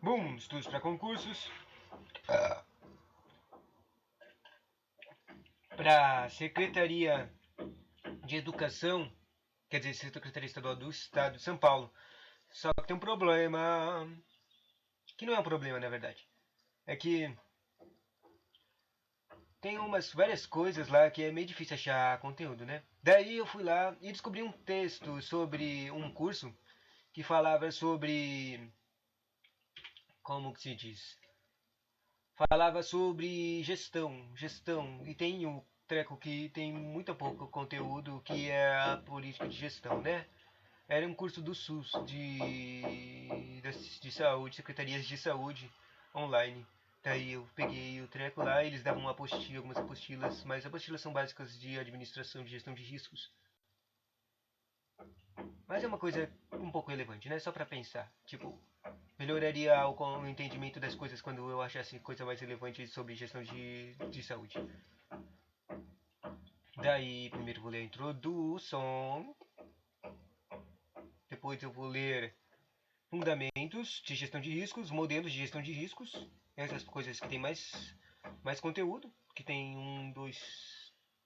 Boom, estudos para concursos. Para Secretaria de Educação, quer dizer, Secretaria Estadual do Estado de São Paulo. Só que tem um problema, que não é um problema na verdade. É que tem várias coisas lá que é meio difícil achar conteúdo, né? Daí eu fui lá e descobri um texto sobre um curso que falava sobre, como que se diz? Falava sobre gestão, e tem um treco que tem muito pouco conteúdo, que é a política de gestão, né? Era um curso do SUS, de saúde, secretarias de saúde online. Daí eu peguei o treco lá, eles davam uma apostila, algumas apostilas, mas as apostilas são básicas de administração, de gestão de riscos. Mas é uma coisa um pouco relevante, né? Só pra pensar. Tipo, melhoraria o entendimento das coisas quando eu achasse coisa mais relevante sobre gestão de saúde. Daí, primeiro eu vou ler a introdução. Depois eu vou ler fundamentos de gestão de riscos, modelos de gestão de riscos. Essas coisas que tem mais conteúdo. Que tem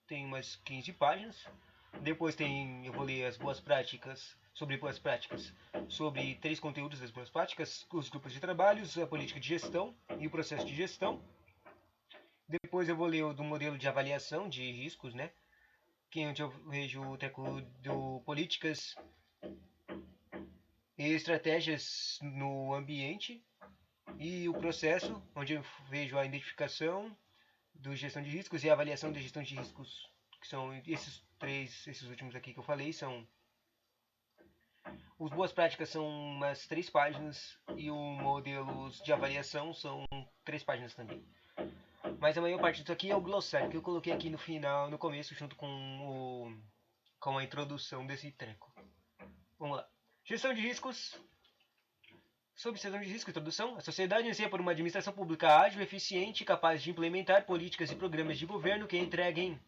tem umas 15 páginas. Depois eu vou ler as boas práticas, sobre 3 conteúdos das boas práticas, os grupos de trabalhos, a política de gestão e o processo de gestão. Depois eu vou ler o do modelo de avaliação de riscos, né? Que é onde eu vejo o treco do políticas e estratégias no ambiente e o processo, onde eu vejo a identificação do gestão de riscos e a avaliação da gestão de riscos, que são esses últimos aqui que eu falei, são os boas práticas são umas 3 páginas e o modelos de avaliação são 3 páginas também. Mas a maior parte disso aqui é o glossário que eu coloquei aqui no final, no começo, junto com a introdução desse treco. Vamos lá. Gestão de riscos. Sobre gestão de risco e introdução, a sociedade anseia por uma administração pública ágil, eficiente e capaz de implementar políticas e programas de governo que entreguem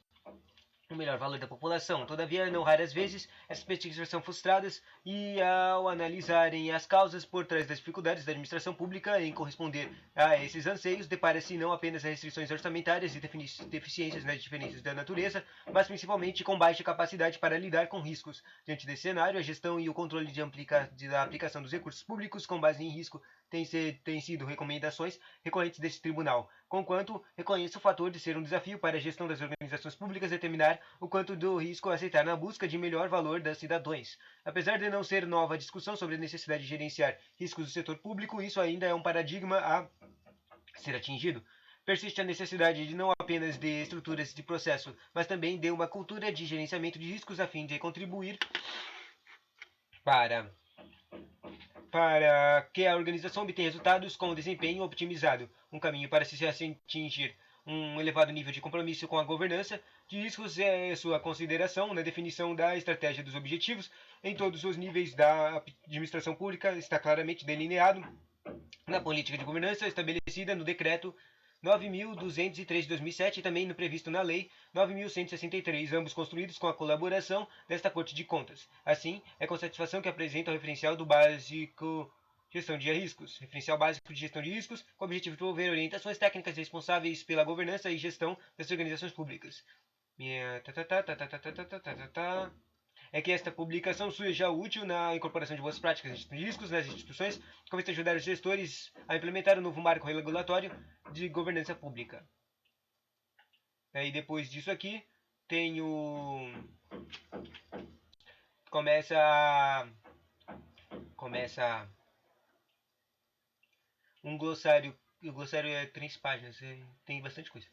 o melhor valor da população. Todavia, não raras vezes, essas pesquisas são frustradas e, ao analisarem as causas por trás das dificuldades da administração pública em corresponder a esses anseios, depara-se não apenas a restrições orçamentárias e deficiências nas diferenças da natureza, mas principalmente com baixa capacidade para lidar com riscos. Diante desse cenário, a gestão e o controle da aplicação dos recursos públicos com base em risco têm sido recomendações recorrentes deste tribunal, conquanto reconhece o fator de ser um desafio para a gestão das organizações públicas determinar o quanto do risco a aceitar na busca de melhor valor das cidadãos. Apesar de não ser nova a discussão sobre a necessidade de gerenciar riscos do setor público, isso ainda é um paradigma a ser atingido. Persiste a necessidade de não apenas de estruturas de processo, mas também de uma cultura de gerenciamento de riscos a fim de contribuir para que a organização obtenha resultados com desempenho otimizado. Um caminho para se atingir um elevado nível de compromisso com a governança de riscos é sua consideração na definição da estratégia dos objetivos em todos os níveis da administração pública. Está claramente delineado na política de governança estabelecida no decreto 9.203 de 2007 e também no previsto na Lei 9.163, ambos construídos com a colaboração desta Corte de Contas. Assim, é com satisfação que apresenta o referencial do básico Gestão de riscos, referencial básico de gestão de riscos, com o objetivo de promover orientações técnicas responsáveis pela governança e gestão das organizações públicas. É que esta publicação seja útil na incorporação de boas práticas de gestão de riscos nas instituições, com vista a ajudar os gestores a implementar o novo marco regulatório de governança pública. Aí depois disso aqui, tem o... Começa um glossário. O glossário é 3 páginas, tem bastante coisa.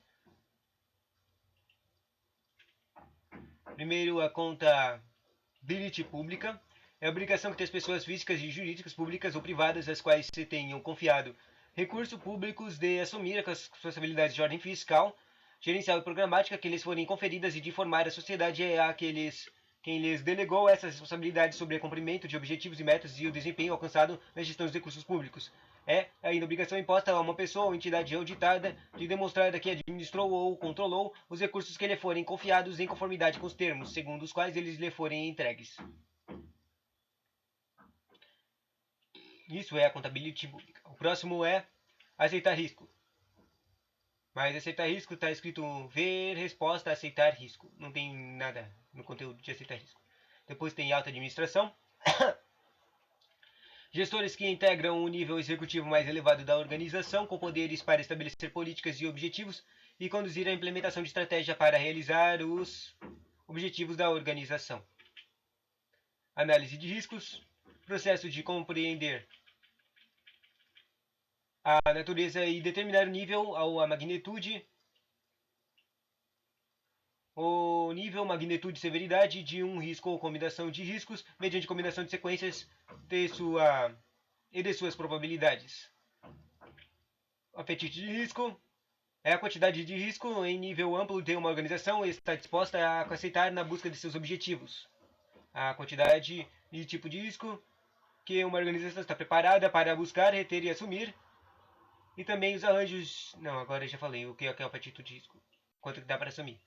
Primeiro, a contabilidade pública. É a obrigação que tem as pessoas físicas e jurídicas, públicas ou privadas, as quais se tenham confiado recursos públicos de assumir as responsabilidades de ordem fiscal, gerencial e programática que lhes forem conferidas e de informar a sociedade quem lhes delegou essas responsabilidades sobre o cumprimento de objetivos e metas e o desempenho alcançado na gestão dos recursos públicos. É ainda obrigação imposta a uma pessoa ou entidade auditada de demonstrar que administrou ou controlou os recursos que lhe forem confiados em conformidade com os termos, segundo os quais eles lhe forem entregues. Isso é a contabilidade pública. O próximo é aceitar risco. Mas aceitar risco está escrito ver resposta, aceitar risco. Não tem nada no conteúdo de aceitar risco. Depois tem alta administração. Gestores que integram o nível executivo mais elevado da organização, com poderes para estabelecer políticas e objetivos e conduzir a implementação de estratégia para realizar os objetivos da organização. Análise de riscos, processo de compreender a natureza e determinar o nível ou a magnitude, magnitude e severidade de um risco ou combinação de riscos, mediante combinação de sequências de suas probabilidades. Apetite de risco é a quantidade de risco em nível amplo de uma organização está disposta a aceitar na busca de seus objetivos. A quantidade e tipo de risco que uma organização está preparada para buscar, reter e assumir. E também os arranjos... Não, agora eu já falei o que é o apetite de risco. Quanto que dá para assumir.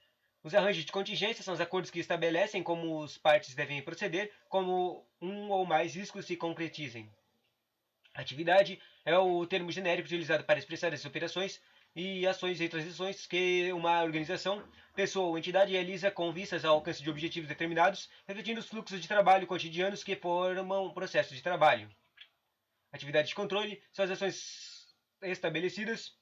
Os arranjos de contingência são os acordos que estabelecem como as partes devem proceder, como um ou mais riscos se concretizem. Atividade é o termo genérico utilizado para expressar as operações e ações e transições que uma organização, pessoa ou entidade realiza com vistas ao alcance de objetivos determinados, refletindo os fluxos de trabalho cotidianos que formam o processo de trabalho. Atividade de controle são as ações estabelecidas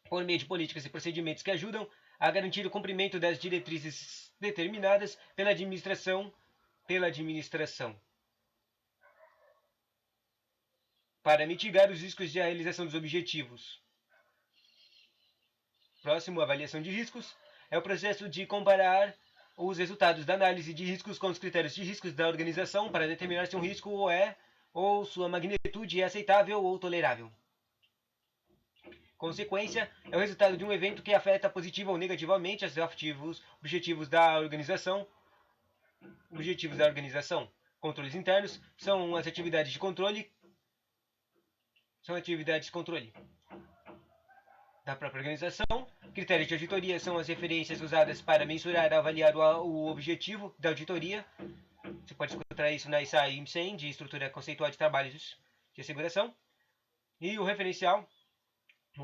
por meio de políticas e procedimentos que ajudam a garantir o cumprimento das diretrizes determinadas pela administração para mitigar os riscos de realização dos objetivos. Próximo, avaliação de riscos, é o processo de comparar os resultados da análise de riscos com os critérios de riscos da organização para determinar se um risco ou sua magnitude é aceitável ou tolerável. Consequência é o resultado de um evento que afeta positiva ou negativamente os objetivos da organização. Controles internos são as atividades de controle. Da própria organização. Critérios de auditoria são as referências usadas para mensurar e avaliar o objetivo da auditoria. Você pode encontrar isso na ISA IM100, de Estrutura Conceitual de Trabalhos de Asseguração. E o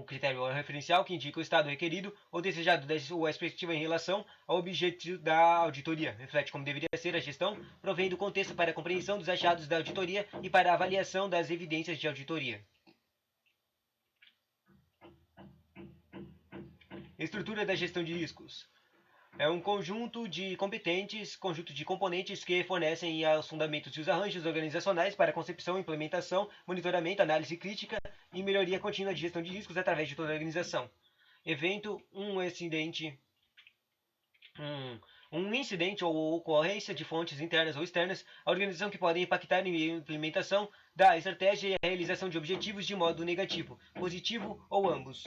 critério referencial que indica o estado requerido ou desejado ou a expectativa em relação ao objeto da auditoria. Reflete como deveria ser a gestão, provendo contexto para a compreensão dos achados da auditoria e para a avaliação das evidências de auditoria. Estrutura da gestão de riscos. É um conjunto de componentes que fornecem os fundamentos e os arranjos organizacionais para a concepção, implementação, monitoramento, análise crítica e melhoria contínua de gestão de riscos através de toda a organização. Evento, um incidente ou ocorrência de fontes internas ou externas à organização que podem impactar na implementação da estratégia e a realização de objetivos de modo negativo, positivo ou ambos.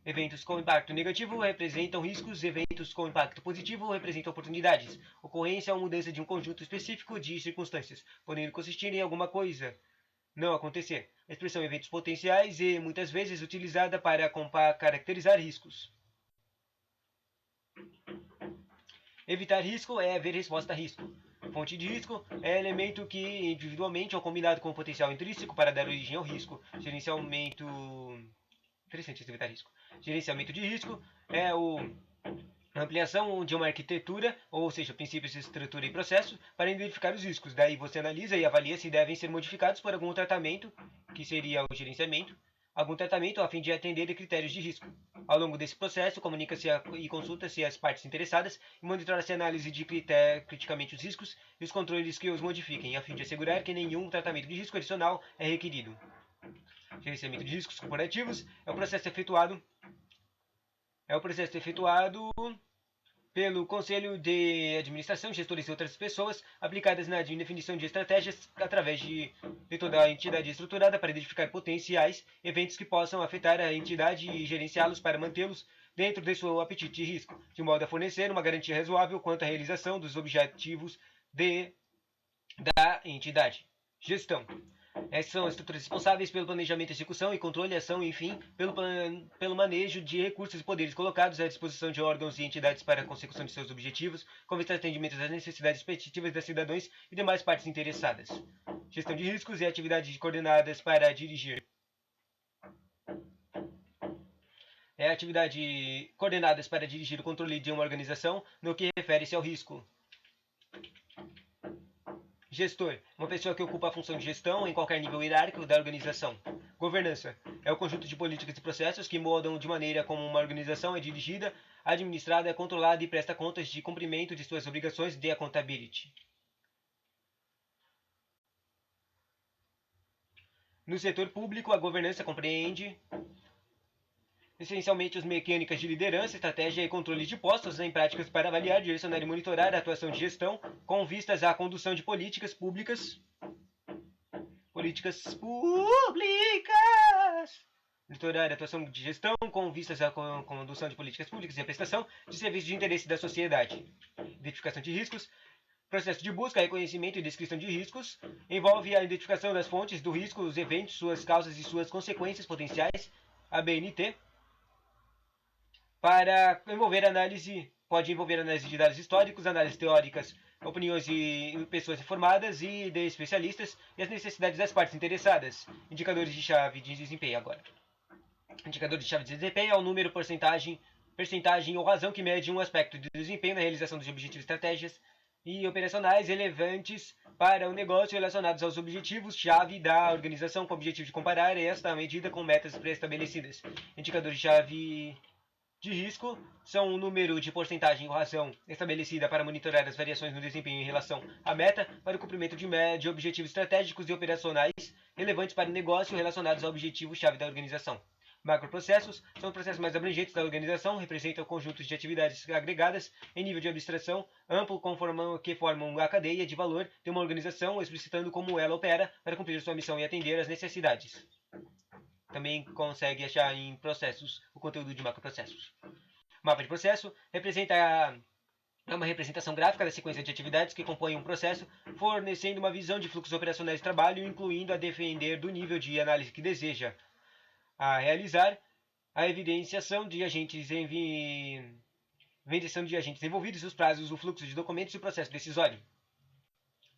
Eventos com impacto negativo representam riscos, eventos com impacto positivo representam oportunidades. Ocorrência ou mudança de um conjunto específico de circunstâncias, podendo consistir em alguma coisa não acontecer. A expressão eventos potenciais é muitas vezes utilizada para caracterizar riscos. Evitar risco é ver resposta a risco. Fonte de risco é elemento que individualmente ou combinado com o potencial intrínseco para dar origem ao risco. Evitar risco. Gerenciamento de risco é a ampliação de uma arquitetura, ou seja, princípios de estrutura e processo, para identificar os riscos. Daí você analisa e avalia se devem ser modificados por algum tratamento, que seria o gerenciamento, algum tratamento a fim de atender a critérios de risco. Ao longo desse processo, comunica-se e consulta-se as partes interessadas e monitora-se a análise de criticamente os riscos e os controles que os modifiquem, a fim de assegurar que nenhum tratamento de risco adicional é requerido. Gerenciamento de riscos corporativos é o processo efetuado pelo Conselho de Administração, gestores e outras pessoas, aplicadas na definição de estratégias através de toda a entidade estruturada para identificar potenciais eventos que possam afetar a entidade e gerenciá-los para mantê-los dentro de seu apetite de risco, de modo a fornecer uma garantia razoável quanto à realização dos objetivos da entidade. Gestão Essas são as estruturas responsáveis pelo planejamento, execução e controle, ação, enfim, pelo manejo de recursos e poderes colocados à disposição de órgãos e entidades para a consecução de seus objetivos, com vista ao atendimento às necessidades específicas das cidadãos e demais partes interessadas. Gestão de riscos e atividades coordenadas para dirigir. Atividade coordenadas para dirigir o controle de uma organização no que refere-se ao risco. Gestor, uma pessoa que ocupa a função de gestão em qualquer nível hierárquico da organização. Governança, é o conjunto de políticas e processos que moldam de maneira como uma organização é dirigida, administrada, controlada e presta contas de cumprimento de suas obrigações de accountability. No setor público, a governança compreende essencialmente as mecânicas de liderança, estratégia e controle de postos em práticas para avaliar, direcionar e monitorar a atuação de gestão com vistas à condução de políticas públicas. Monitorar a atuação de gestão com vistas à condução de políticas públicas e a prestação de serviços de interesse da sociedade. Identificação de riscos. Processo de busca, reconhecimento e descrição de riscos envolve a identificação das fontes do risco, os eventos, suas causas e suas consequências potenciais, ABNT. Pode envolver análise de dados históricos, análises teóricas, opiniões de pessoas informadas e de especialistas e as necessidades das partes interessadas. Indicadores de chave de desempenho agora. Indicador de chave de desempenho é o número, percentagem ou razão que mede um aspecto de desempenho na realização dos objetivos, estratégias e operacionais relevantes para o negócio relacionados aos objetivos-chave da organização com o objetivo de comparar esta medida com metas pré-estabelecidas. Indicadores de chave de risco são um número de porcentagem ou razão estabelecida para monitorar as variações no desempenho em relação à meta para o cumprimento de objetivos estratégicos e operacionais relevantes para o negócio relacionados ao objetivo-chave da organização. Macroprocessos são os processos mais abrangentes da organização, representam conjuntos de atividades agregadas em nível de abstração amplo que formam a cadeia de valor de uma organização, explicitando como ela opera para cumprir sua missão e atender às necessidades. Também consegue achar em processos o conteúdo de macroprocessos. Mapa de processo é uma representação gráfica da sequência de atividades que compõem um processo, fornecendo uma visão de fluxos operacionais de trabalho, incluindo a depender do nível de análise que deseja a realizar, a evidenciação de agentes envolvidos, os prazos, o fluxo de documentos e o processo decisório.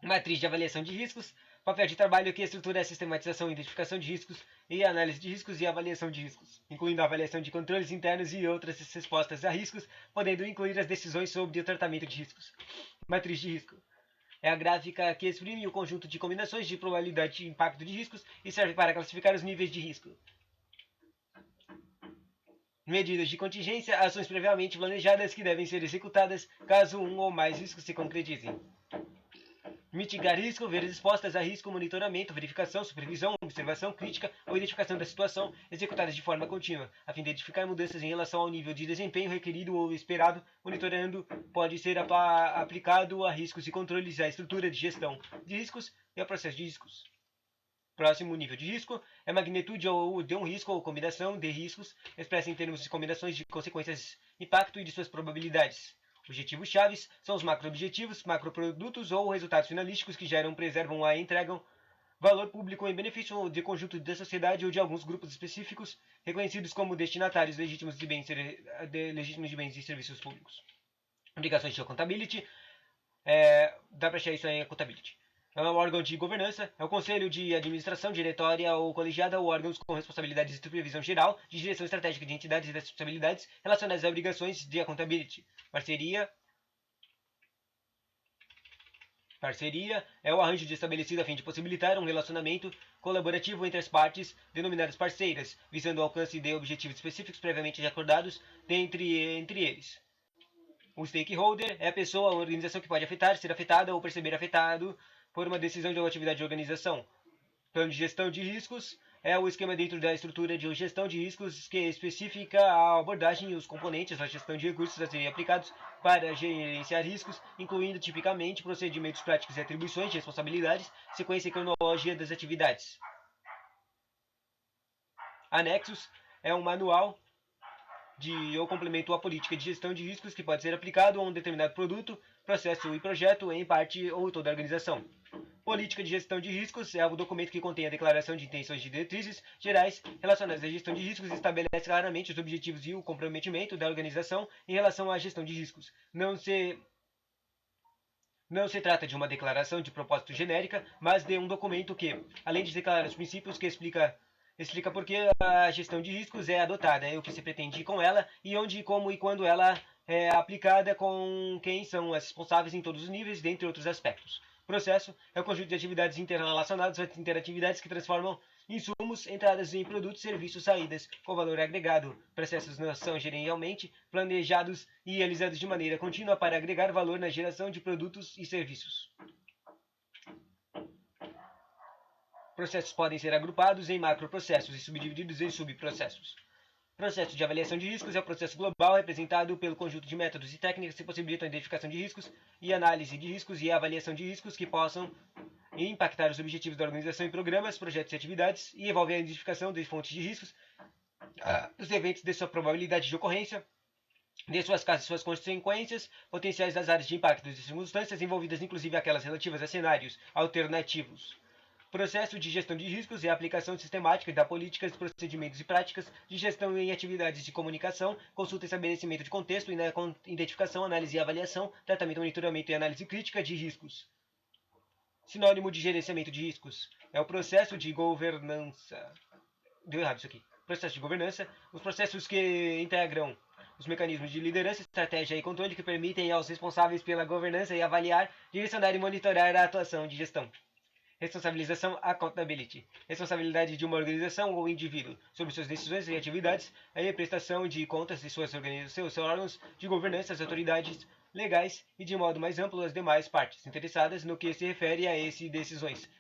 Matriz de avaliação de riscos, papel de trabalho que estrutura a sistematização e identificação de riscos e análise de riscos e avaliação de riscos, incluindo a avaliação de controles internos e outras respostas a riscos, podendo incluir as decisões sobre o tratamento de riscos. Matriz de risco é a gráfica que exprime o conjunto de combinações de probabilidade de impacto de riscos e serve para classificar os níveis de risco. Medidas de contingência, ações previamente planejadas que devem ser executadas caso um ou mais riscos se concretizem. Mitigar risco, ver expostas a risco, monitoramento, verificação, supervisão, observação, crítica ou identificação da situação executadas de forma contínua, a fim de identificar mudanças em relação ao nível de desempenho requerido ou esperado. Monitorando pode ser aplicado a riscos e controles, à estrutura de gestão de riscos e ao processo de riscos. Próximo nível de risco é a magnitude de um risco ou combinação de riscos, expressa em termos de combinações de consequências, impacto e de suas probabilidades. Objetivos chaves são os macroobjetivos, macroprodutos ou resultados finalísticos que geram, preservam ou entregam valor público em benefício de conjunto da sociedade ou de alguns grupos específicos, reconhecidos como destinatários legítimos de bens e serviços públicos. Obrigações de accountability, dá para achar isso em accountability. É um órgão de governança, é o conselho de administração, diretória ou colegiada ou órgãos com responsabilidades de supervisão geral, de direção estratégica de entidades e das responsabilidades relacionadas a obrigações de accountability. Parceria é o arranjo estabelecido a fim de possibilitar um relacionamento colaborativo entre as partes, denominadas parceiras, visando o alcance de objetivos específicos previamente acordados entre eles. O stakeholder é a pessoa ou organização que pode afetar, ser afetada ou perceber afetado por uma decisão de uma atividade de organização. Plano de gestão de riscos é o esquema dentro da estrutura de gestão de riscos que especifica a abordagem e os componentes da gestão de recursos a serem aplicados para gerenciar riscos, incluindo tipicamente procedimentos práticos e atribuições de responsabilidades, sequência e cronologia das atividades. Anexos é um manual ou complemento à política de gestão de riscos que pode ser aplicado a um determinado produto, processo e projeto em parte ou toda a organização. Política de gestão de riscos é o documento que contém a declaração de intenções de diretrizes gerais relacionadas à gestão de riscos e estabelece claramente os objetivos e o comprometimento da organização em relação à gestão de riscos. Não se trata de uma declaração de propósito genérica, mas de um documento que, além de declarar os princípios, que explica por que a gestão de riscos é adotada, o que se pretende com ela e onde, como e quando ela é aplicada, com quem são os responsáveis em todos os níveis, dentre outros aspectos. Processo é o conjunto de atividades interrelacionadas ou interatividades que transformam insumos, entradas em produtos, serviços, saídas com valor agregado. Processos não são geralmente planejados e realizados de maneira contínua para agregar valor na geração de produtos e serviços. Processos podem ser agrupados em macroprocessos e subdivididos em subprocessos. Processo de avaliação de riscos é o processo global representado pelo conjunto de métodos e técnicas que possibilitam a identificação de riscos e análise de riscos e a avaliação de riscos que possam impactar os objetivos da organização em programas, projetos e atividades e envolve a identificação de fontes de riscos, dos eventos, de sua probabilidade de ocorrência, de suas causas e suas consequências potenciais das áreas de impacto de circunstâncias envolvidas, inclusive aquelas relativas a cenários alternativos. Processo de gestão de riscos é a aplicação sistemática da políticas, procedimentos e práticas de gestão em atividades de comunicação, consulta e estabelecimento de contexto, e na identificação, análise e avaliação, tratamento, monitoramento e análise crítica de riscos. Sinônimo de gerenciamento de riscos é o processo de governança. Deu errado isso aqui. Processo de governança, os processos que integram os mecanismos de liderança, estratégia e controle que permitem aos responsáveis pela governança e avaliar, direcionar e monitorar a atuação de gestão. Responsabilização, accountability. Responsabilidade de uma organização ou indivíduo sobre suas decisões e atividades, a prestação de contas de seus órgãos de governança, as autoridades legais e, de modo mais amplo, as demais partes interessadas no que se refere a essas decisões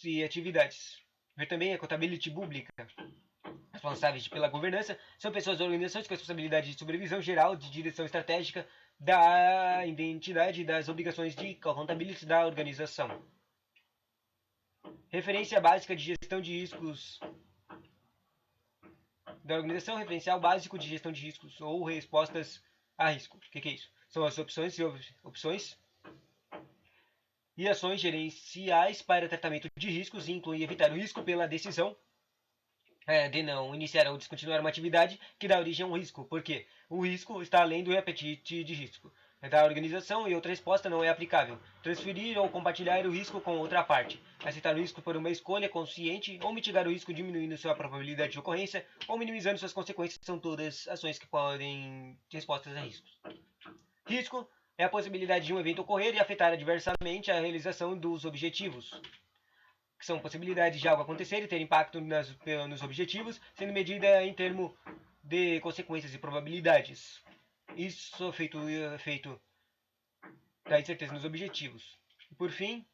e atividades. Ver também a accountability pública. Responsáveis pela governança são pessoas ou organizações com responsabilidade de supervisão geral, de direção estratégica da identidade das obrigações de accountability da organização. Referência básica de gestão de riscos da organização, referencial básico de gestão de riscos ou respostas a risco. O que é isso? São as opções e ações gerenciais para tratamento de riscos e incluem evitar o risco pela decisão de não iniciar ou descontinuar uma atividade que dá origem a um risco, porque o risco está além do apetite de risco da organização e outra resposta não é aplicável. Transferir ou compartilhar o risco com outra parte. Aceitar o risco por uma escolha consciente ou mitigar o risco diminuindo sua probabilidade de ocorrência ou minimizando suas consequências são todas ações que podem respostas a riscos. Risco é a possibilidade de um evento ocorrer e afetar adversamente a realização dos objetivos, que são possibilidades de algo acontecer e ter impacto nos objetivos, sendo medida em termos de consequências e probabilidades. Isso é feito da incerteza nos objetivos. E por fim,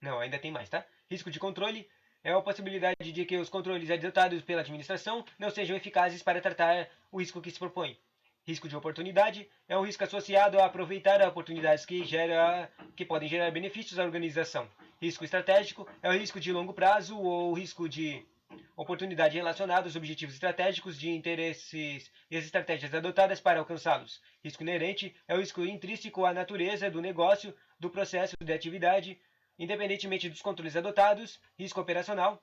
não, ainda tem mais, tá? Risco de controle é a possibilidade de que os controles adotados pela administração não sejam eficazes para tratar o risco que se propõe. Risco de oportunidade é um risco associado a aproveitar oportunidades que podem gerar benefícios à organização. Risco estratégico é o risco de longo prazo ou risco de oportunidade relacionada aos objetivos estratégicos de interesses e as estratégias adotadas para alcançá-los. Risco inerente é o risco intrínseco à natureza do negócio, do processo de atividade, independentemente dos controles adotados. Risco operacional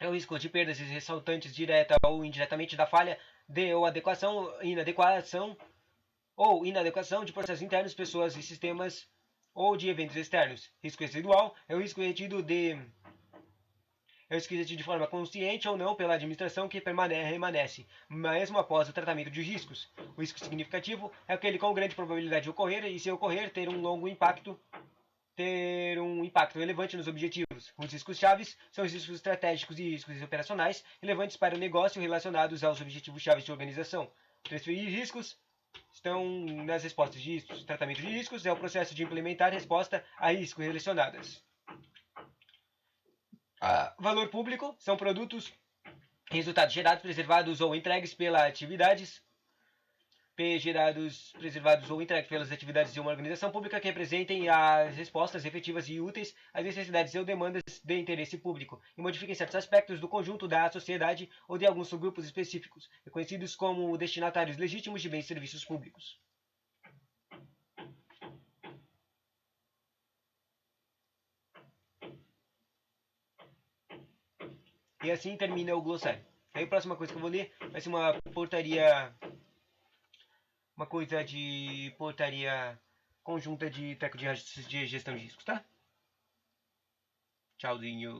é o risco de perdas resultantes direta ou indiretamente da falha de ou inadequação de processos internos, pessoas e sistemas ou de eventos externos. Risco residual é o risco retido de forma consciente ou não pela administração que permanece, mesmo após o tratamento de riscos. O risco significativo é aquele com grande probabilidade de ocorrer e, se ocorrer, ter um impacto relevante nos objetivos. Os riscos chaves são os riscos estratégicos e riscos operacionais relevantes para o negócio relacionados aos objetivos chaves de organização. Transferir riscos estão nas respostas de riscos. Tratamento de riscos é o processo de implementar resposta a riscos relacionados. Valor público são produtos, resultados gerados, preservados ou entregues pelas atividades preservados ou entregues pelas atividades de uma organização pública que representem as respostas efetivas e úteis às necessidades ou demandas de interesse público e modifiquem certos aspectos do conjunto da sociedade ou de alguns subgrupos específicos, reconhecidos como destinatários legítimos de bens e serviços públicos. E assim termina o glossário. Aí a próxima coisa que eu vou ler vai ser uma portaria. Uma coisa de portaria conjunta de treco de gestão de riscos, tá? Tchauzinho.